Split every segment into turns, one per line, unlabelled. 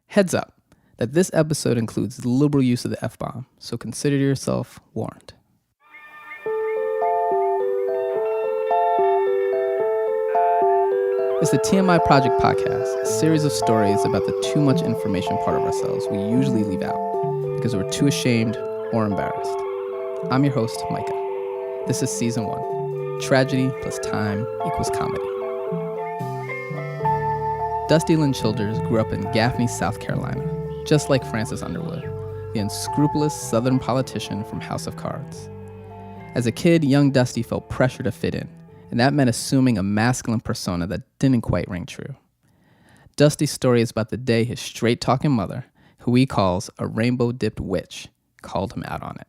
Heads up that this episode includes liberal use of the F-bomb, so consider yourself warned. It's the TMI Project Podcast, a series of stories about the too much information part of ourselves we usually leave out because we're too ashamed or embarrassed. I'm your host, Micah. This is Season 1. Tragedy plus time equals comedy. Dusty Lynn Childers grew up in Gaffney, South Carolina, just like Francis Underwood, the unscrupulous Southern politician from House of Cards. As a kid, young Dusty felt pressure to fit in, and that meant assuming a masculine persona that didn't quite ring true. Dusty's story is about the day his straight-talking mother, who he calls a rainbow-dipped witch, called him out on it.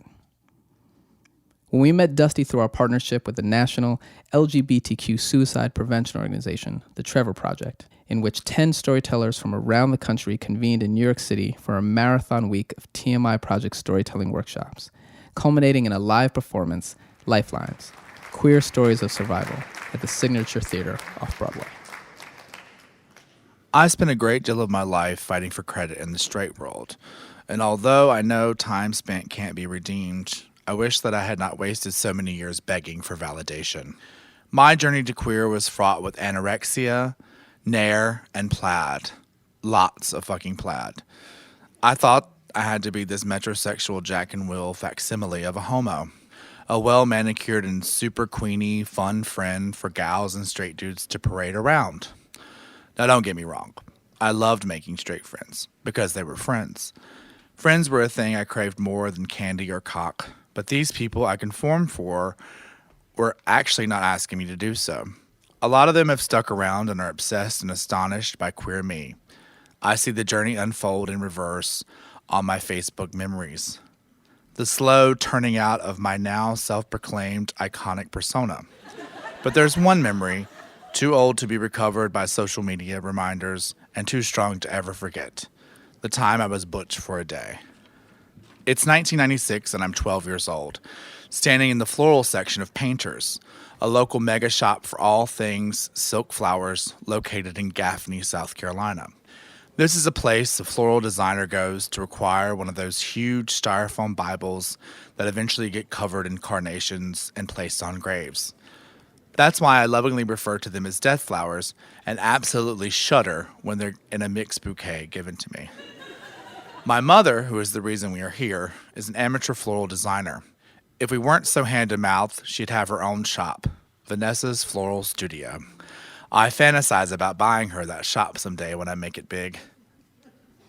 When we met Dusty through our partnership with the national LGBTQ suicide prevention organization, the Trevor Project, in which 10 storytellers from around the country convened in New York City for a marathon week of TMI Project storytelling workshops, culminating in a live performance, Lifelines, Queer Stories of Survival, at the Signature Theater off Broadway.
I spent a great deal of my life fighting for credit in the straight world, and although I know time spent can't be redeemed, I wish that I had not wasted so many years begging for validation. My journey to queer was fraught with anorexia, nair, and plaid. Lots of fucking plaid. I thought I had to be this metrosexual Jack and Will facsimile of a homo. A well-manicured and super queeny, fun friend for gals and straight dudes to parade around. Now don't get me wrong. I loved making straight friends, because they were friends. Friends were a thing I craved more than candy or cock, but these people I conformed for were actually not asking me to do so. A lot of them have stuck around and are obsessed and astonished by queer me. I see the journey unfold in reverse on my Facebook memories. The slow turning out of my now self-proclaimed iconic persona. But there's one memory, too old to be recovered by social media reminders and too strong to ever forget. The time I was butch for a day. It's 1996 and I'm 12 years old, standing in the floral section of Painters, a local mega shop for all things silk flowers located in Gaffney, South Carolina. This is a place a floral designer goes to acquire one of those huge styrofoam Bibles that eventually get covered in carnations and placed on graves. That's why I lovingly refer to them as death flowers and absolutely shudder when they're in a mixed bouquet given to me. My mother, who is the reason we are here, is an amateur floral designer. If we weren't so hand-to-mouth, she'd have her own shop, Vanessa's Floral Studio. I fantasize about buying her that shop someday when I make it big.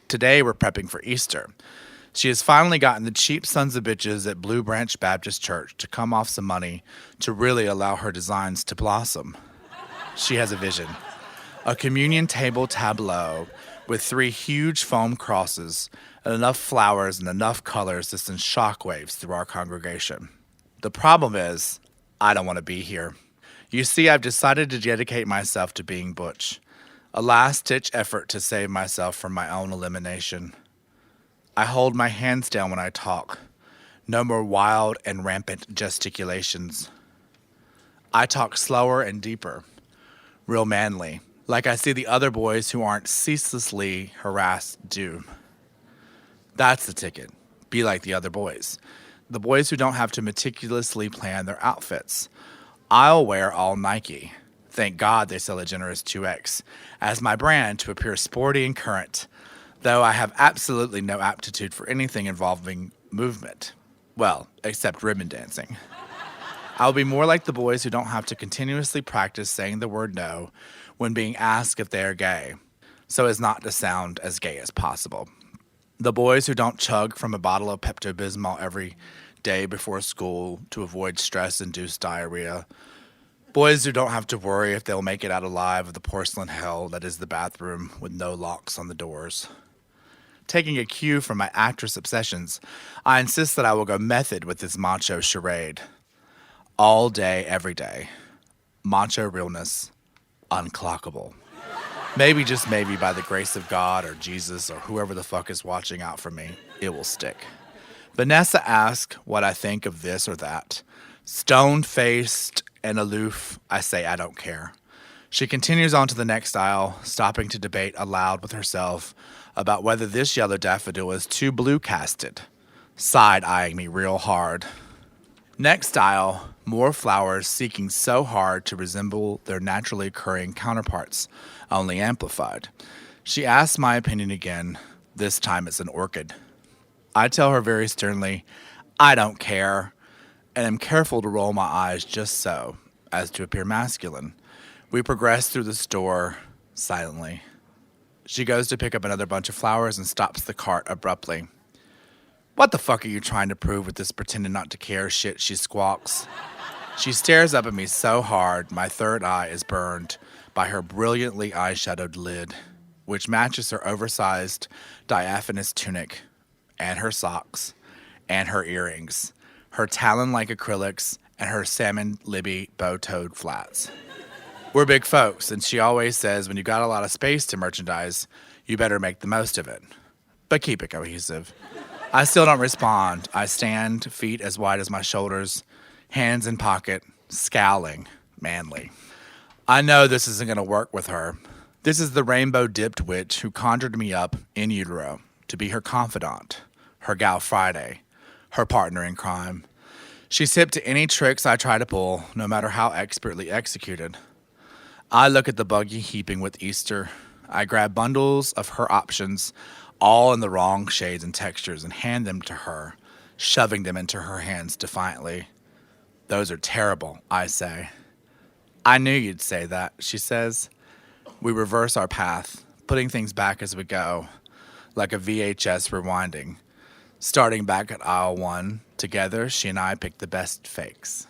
Today we're prepping for Easter. She has finally gotten the cheap sons of bitches at Blue Branch Baptist Church to come off some money to really allow her designs to blossom. She has a vision. A communion table tableau with 3 huge foam crosses and enough flowers and enough colors to send shockwaves through our congregation. The problem is, I don't want to be here. You see, I've decided to dedicate myself to being butch, a last-ditch effort to save myself from my own elimination. I hold my hands down when I talk. No more wild and rampant gesticulations. I talk slower and deeper, real manly, like I see the other boys who aren't ceaselessly harassed do. That's the ticket. Be like the other boys. The boys who don't have to meticulously plan their outfits. I'll wear all Nike. Thank God they sell a generous 2X as my brand to appear sporty and current, though I have absolutely no aptitude for anything involving movement. Well, except ribbon dancing. I'll be more like the boys who don't have to continuously practice saying the word no when being asked if they are gay, so as not to sound as gay as possible. The boys who don't chug from a bottle of Pepto-Bismol every day before school to avoid stress-induced diarrhea. Boys who don't have to worry if they'll make it out alive of the porcelain hell that is the bathroom with no locks on the doors. Taking a cue from my actress obsessions, I insist that I will go method with this macho charade. All day, every day. Macho realness. Unclockable. Maybe, just maybe, by the grace of God or Jesus or whoever the fuck is watching out for me, it will stick. Vanessa asks what I think of this or that. Stone-faced and aloof, I say I don't care. She continues on to the next aisle, stopping to debate aloud with herself about whether this yellow daffodil is too blue-casted, side-eyeing me real hard. Next aisle, more flowers seeking so hard to resemble their naturally occurring counterparts, only amplified. She asks my opinion again. This time it's an orchid. I tell her very sternly, I don't care, and am careful to roll my eyes just so, as to appear masculine. We progress through the store silently. She goes to pick up another bunch of flowers and stops the cart abruptly. What the fuck are you trying to prove with this pretending not to care shit, she squawks. She stares up at me so hard, my third eye is burned by her brilliantly eyeshadowed lid, which matches her oversized, diaphanous tunic, and her socks, and her earrings, her talon-like acrylics, and her salmon Libby bow-toed flats. We're big folks, and she always says when you got a lot of space to merchandise, you better make the most of it. But keep it cohesive. I still don't respond. I stand, feet as wide as my shoulders, hands in pocket, scowling, manly. I know this isn't going to work with her. This is the rainbow-dipped witch who conjured me up in utero to be her confidant, her gal Friday, her partner in crime. She's hip to any tricks I try to pull, no matter how expertly executed. I look at the buggy heaping with Easter. I grab bundles of her options, all in the wrong shades and textures, and hand them to her, shoving them into her hands defiantly. Those are terrible, I say. I knew you'd say that, she says. We reverse our path, putting things back as we go, like a VHS rewinding. Starting back at aisle 1, together, she and I pick the best fakes.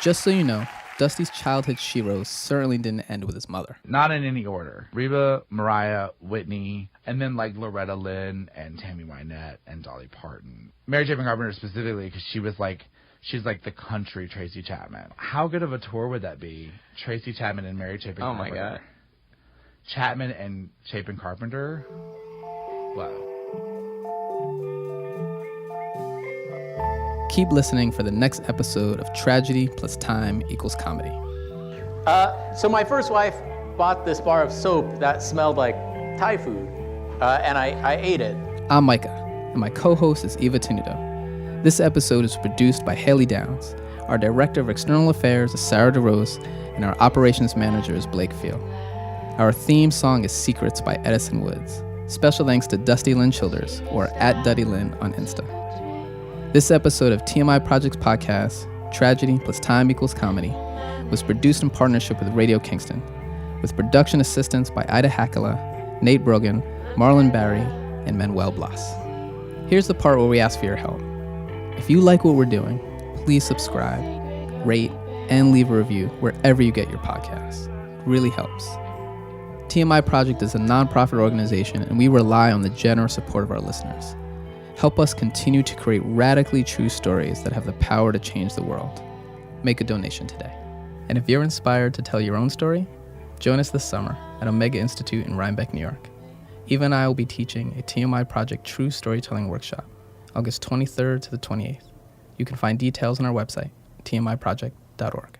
Just so you know, Dusty's childhood sheroes certainly didn't end with his mother.
Not in any order. Reba, Mariah, Whitney, and then like Loretta Lynn and Tammy Wynette and Dolly Parton. Mary Chapin Carpenter specifically because she's like the country Tracy Chapman. How good of a tour would that be? Tracy Chapman and Mary Chapin Carpenter.
Oh my God.
Chapman and Chapin Carpenter? Wow.
Keep listening for the next episode of Tragedy plus Time equals Comedy.
So my first wife bought this bar of soap that smelled like Thai food, and I ate it.
I'm Micah, and my co-host is Eva Tenuto. This episode is produced by Haley Downs. Our Director of External Affairs is Sarah DeRose, and our Operations Manager is Blake Field. Our theme song is Secrets by Edison Woods. Special thanks to Dusty Lynn Childers, or @DuddyLynn on Insta. This episode of TMI Project's podcast, Tragedy plus Time equals Comedy, was produced in partnership with Radio Kingson, with production assistance by Ida Hakkila, Nate Brogan, Marlan Barry, and Manuel Blas. Here's the part where we ask for your help. If you like what we're doing, please subscribe, rate, and leave a review wherever you get your podcasts. It really helps. TMI Project is a nonprofit organization, and we rely on the generous support of our listeners. Help us continue to create radically true stories that have the power to change the world. Make a donation today. And if you're inspired to tell your own story, join us this summer at Omega Institute in Rhinebeck, New York. Eva and I will be teaching a TMI Project True Storytelling Workshop, August 23rd to the 28th. You can find details on our website, tmiproject.org.